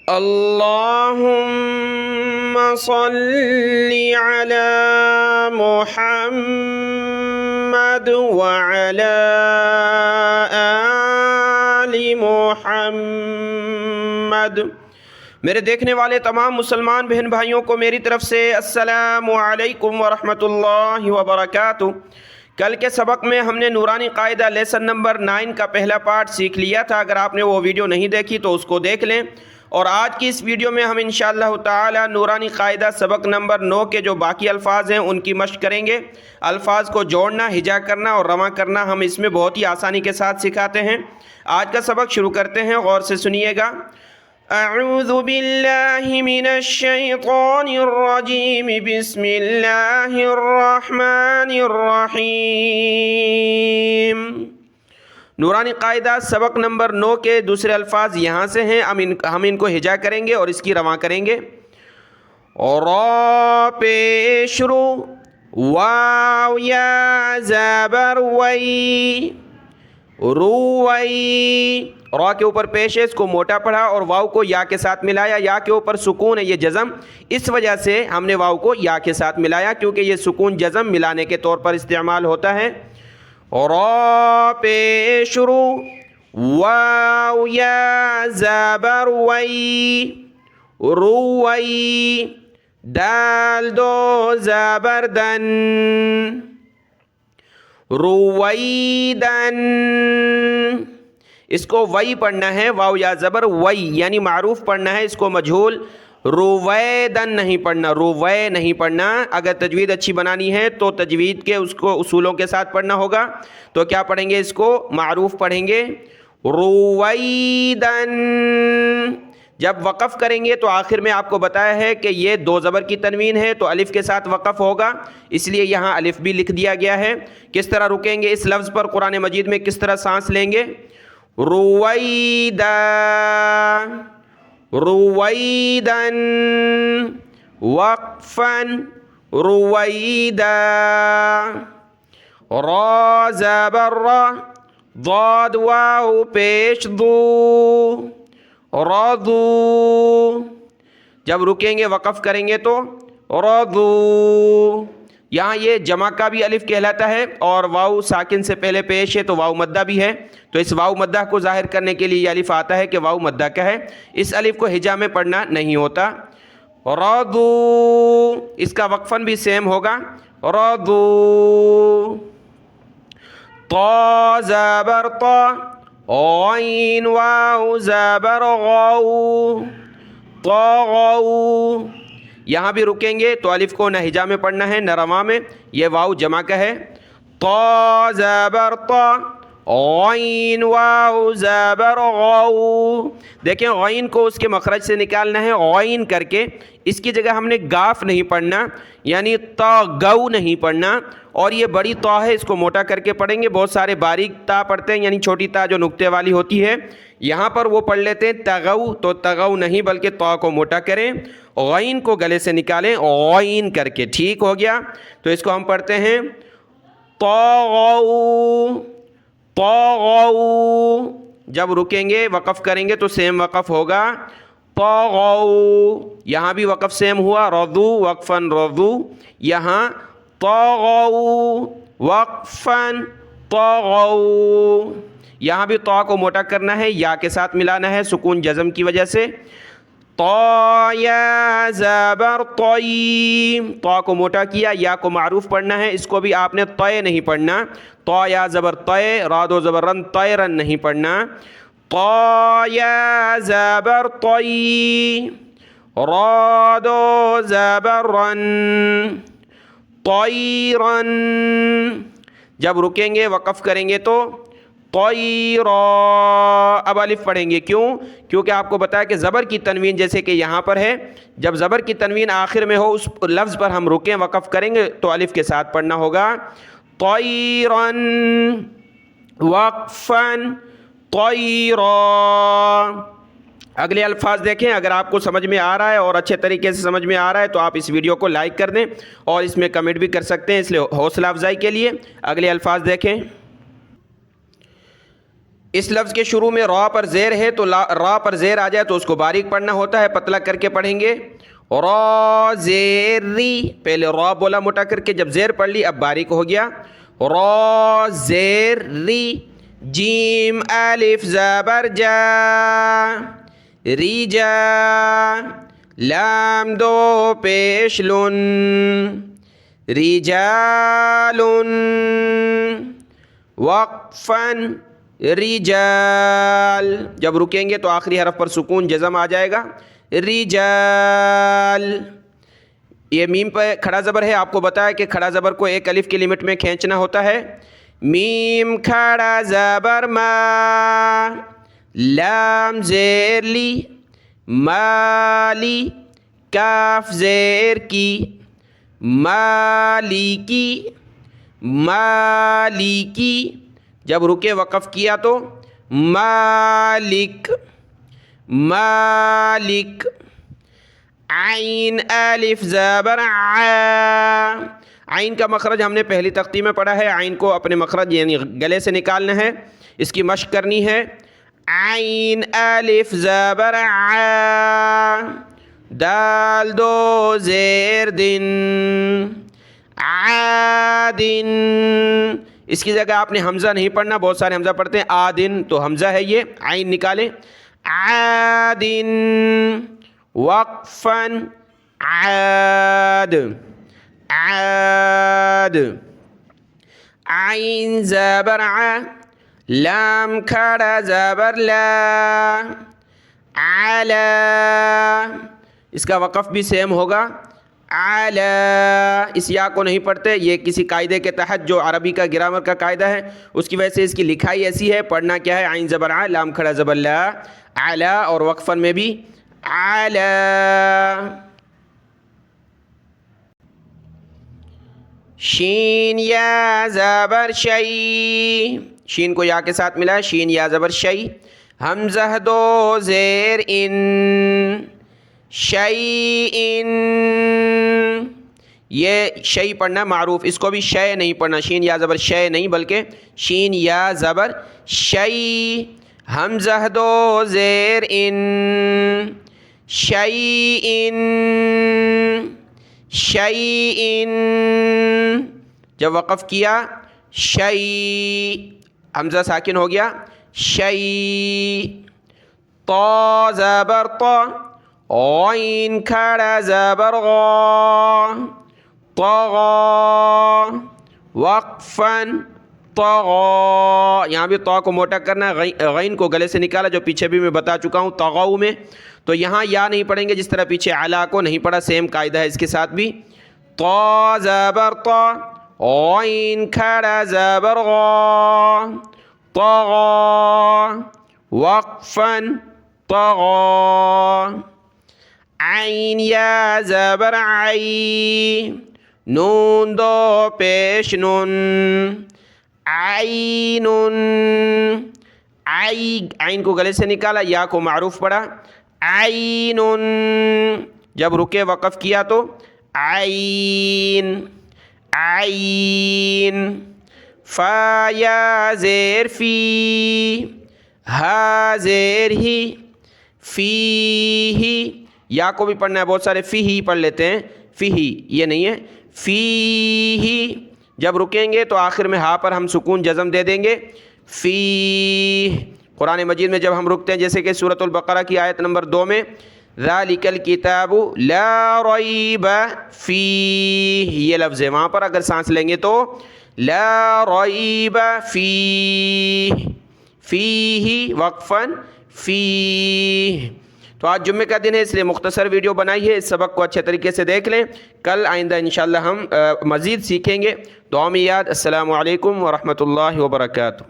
اللهم صل على محمد وعلى آل محمد۔ میرے دیکھنے والے تمام مسلمان بہن بھائیوں کو میری طرف سے السلام علیکم ورحمۃ اللہ وبرکاتہ۔ کل کے سبق میں ہم نے نورانی قاعدہ لیسن نمبر 9 کا پہلا پارٹ سیکھ لیا تھا۔ اگر آپ نے وہ ویڈیو نہیں دیکھی تو اس کو دیکھ لیں، اور آج کی اس ویڈیو میں ہم انشاءاللہ تعالی نورانی قاعدہ سبق نمبر 9 کے جو باقی الفاظ ہیں ان کی مشق کریں گے۔ الفاظ کو جوڑنا، ہجا کرنا اور رواں کرنا ہم اس میں بہت ہی آسانی کے ساتھ سکھاتے ہیں۔ آج کا سبق شروع کرتے ہیں، غور سے سنیے گا۔ اعوذ باللہ من الشیطان الرجیم، بسم اللہ الرحمن الرحیم۔ نورانی قاعدہ سبق نمبر 9 کے دوسرے الفاظ یہاں سے ہیں، ہم ان کو ہجا کریں گے اور اس کی رواں کریں گے۔ را پیش رو، واو یا زبر وی، روئی۔ را کے اوپر پیش ہے، اس کو موٹا پڑھا اور واو کو یا کے ساتھ ملایا۔ یا کے اوپر سکون ہے، یہ جزم، اس وجہ سے ہم نے واو کو یا کے ساتھ ملایا، کیونکہ یہ سکون جزم ملانے کے طور پر استعمال ہوتا ہے۔ را پیش رو، واو یا زبر وی، روی۔ دال دو زبر دن، رویدن۔ اس کو وی پڑھنا ہے، واو یا زبر وی، یعنی معروف پڑھنا ہے، اس کو مجہول رویدن نہیں پڑھنا، روی نہیں پڑھنا۔ اگر تجوید اچھی بنانی ہے تو تجوید کے اس کو اصولوں کے ساتھ پڑھنا ہوگا۔ تو کیا پڑھیں گے؟ اس کو معروف پڑھیں گے، رویدن۔ جب وقف کریں گے تو آخر میں آپ کو بتایا ہے کہ یہ دو زبر کی تنوین ہے، تو الف کے ساتھ وقف ہوگا، اس لیے یہاں الف بھی لکھ دیا گیا ہے۔ کس طرح رکیں گے اس لفظ پر؟ قرآن مجید میں کس طرح سانس لیں گے؟ رویدا، رویدن، وقفن، رویدا۔ را زبر را، ضاد واو پیش دو، رضو۔ جب رکیں گے وقف کریں گے تو رضو۔ یہاں یہ جمع کا بھی الف کہلاتا ہے، اور واو ساکن سے پہلے پیش ہے تو واو مدہ بھی ہے، تو اس واو مدہ کو ظاہر کرنے کے لیے یہ الف آتا ہے کہ واو مدہ کا ہے۔ اس الف کو ہجا میں پڑھنا نہیں ہوتا۔ رضو، اس کا وقفن بھی سیم ہوگا، رضو۔ طا زبر طا، غین واو زبر غو، طغوا۔ یہاں بھی رکیں گے تو الف کو نہ ہجا میں پڑھنا ہے نہ رواں میں، یہ واو جمع کا ہے۔ طا زبر طا، غین واو زبر غو۔ دیکھیں غین کو اس کے مخرج سے نکالنا ہے، غین کر کے، اس کی جگہ ہم نے گاف نہیں پڑھنا، یعنی تا گو نہیں پڑھنا، اور یہ بڑی تا ہے، اس کو موٹا کر کے پڑھیں گے۔ بہت سارے باریک تا پڑھتے ہیں، یعنی چھوٹی تا جو نقطے والی ہوتی ہے، یہاں پر وہ پڑھ لیتے ہیں تغو، تو تغو نہیں بلکہ تا کو موٹا کریں، غین کو گلے سے نکالیں، غین کر کے، ٹھیک ہو گیا؟ تو اس کو ہم پڑھتے ہیں طغوا، طغوا۔ جب رکیں گے وقف کریں گے تو سیم وقف ہوگا، طغوا۔ یہاں بھی وقف سیم ہوا، رضو وقفن رضو، یہاں طغوا وقفن طغوا۔ یہاں بھی طا کو موٹا کرنا ہے، یا کے ساتھ ملانا ہے سکون جزم کی وجہ سے۔ طا یا زبر طی، طا کو موٹا کیا، یا کو معروف پڑھنا ہے، اس کو بھی آپ نے طے نہیں پڑھنا، طا یا زبر طے، را دو زبر رن، طیرن نہیں پڑھنا۔ طا یا زبر طی، را دو زبر رن، طیرن۔ جب رکیں گے وقف کریں گے تو طیرا، اب الف پڑھیں گے، کیونکہ آپ کو بتایا کہ زبر کی تنوین جیسے کہ یہاں پر ہے، جب زبر کی تنوین آخر میں ہو اس لفظ پر ہم رکیں وقف کریں گے تو الف کے ساتھ پڑھنا ہوگا، طیرن وقفن طیرا۔ اگلے الفاظ دیکھیں، اگر آپ کو سمجھ میں آ رہا ہے اور اچھے طریقے سے سمجھ میں آ رہا ہے تو آپ اس ویڈیو کو لائک کر دیں اور اس میں کمنٹ بھی کر سکتے ہیں، اس لیے حوصلہ افزائی کے لیے۔ اگلے الفاظ دیکھیں، اس لفظ کے شروع میں را پر زیر ہے تو را پر زیر آ جائے تو اس کو باریک پڑھنا ہوتا ہے، پتلا کر کے پڑھیں گے۔ را زیر ری، پہلے را بولا موٹا کر کے، جب زیر پڑھ لی اب باریک ہو گیا۔ را زیر ری، جیم الف زبر جا، ری جا، لام دو پیش لن، رجال، وقفاً رجال، جب رکیں گے تو آخری حرف پر سکون جزم آ جائے گا، رجال۔ یہ میم پہ کھڑا زبر ہے، آپ کو بتایا کہ کھڑا زبر کو ایک الف کی لمٹ میں کھینچنا ہوتا ہے۔ میم کھڑا زبر ما، لام زیر لی، مالی، کاف زیر کی، مالیکی، مالیکی، جب رکے وقف کیا تو مالک، مالک۔ عین الف زبر ع، عین کا مخرج ہم نے پہلی تختی میں پڑھا ہے، عین کو اپنے مخرج یعنی گلے سے نکالنا ہے، اس کی مشق کرنی ہے۔ عین الف زبر ع، دال دو زیر دن، عادن، اس کی جگہ آپ نے حمزہ نہیں پڑھنا، بہت سارے حمزہ پڑھتے ہیں، آدن تو حمزہ ہے، یہ عین نکالیں، عادن، وقفاً عاد، عاد۔ عین زبر ع، لام کھڑا زبر لا، علا، اس کا وقف بھی سیم ہوگا، علا، اس یا کو نہیں پڑھتے، یہ کسی قاعدے کے تحت جو عربی کا گرامر کا قاعدہ ہے اس کی وجہ سے اس کی لکھائی ایسی ہے، پڑھنا کیا ہے، عین زبر ع، لام کھڑا زبر لا، علا، اور وقفاً میں بھی علا۔ شین یا زبر شی، شین کو یا کے ساتھ ملا ہے، شین یا زبر شی، حمزہ دو زیر ان، شیئن، یہ شی پڑھنا معروف، اس کو بھی شے نہیں پڑھنا، شین یا زبر شے نہیں بلکہ شین یا زبر شی، حمزہ دو زیر ان، شیئن، شیئن، جب وقف کیا شی، حمزہ ساکن ہو گیا، شی۔ طا زبر طا، عین کھڑا زبر غا، طغا، وقفاً طغا، یہاں بھی طا کو موٹا کرنا ہے، غین کو گلے سے نکالا، جو پیچھے بھی میں بتا چکا ہوں طغاؤ میں، تو یہاں یا نہیں پڑھیں گے جس طرح پیچھے علا کو نہیں پڑھا، سیم قاعدہ ہے اس کے ساتھ بھی۔ طا زبر طا، عین کھڑا زبر غا، طغا، وقفاً طغا۔ عین یا زبر عی، نون دو پیش نون، عین، عی، عین کو گلے سے نکالا، یا کو معروف پڑھا، عین، جب رکے وقف کیا تو عین، عین۔ فا یا زیر فی، ہا زیر ہی، فی ہی، یا کو بھی پڑھنا ہے، بہت سارے فی ہی پڑھ لیتے ہیں، فی ہی، یہ نہیں ہے، فی ہی، جب رکیں گے تو آخر میں ہا پر ہم سکون جزم دے دیں گے، فی۔ قرآن مجید میں جب ہم رکتے ہیں جیسے کہ سورۃ البقرہ کی آیت نمبر 2 میں، ذالک الکتاب لا ریب فیہ، یہ لفظ ہے، وہاں پر اگر سانس لیں گے تو لا ریب فیہ، فیہ وقفاً فیہ۔ تو آج جمعے کا دن ہے اس لیے مختصر ویڈیو بنائی ہے، اس سبق کو اچھے طریقے سے دیکھ لیں، کل آئندہ انشاءاللہ ہم مزید سیکھیں گے۔ دعا میں یاد۔ السلام علیکم ورحمۃ اللہ وبرکاتہ۔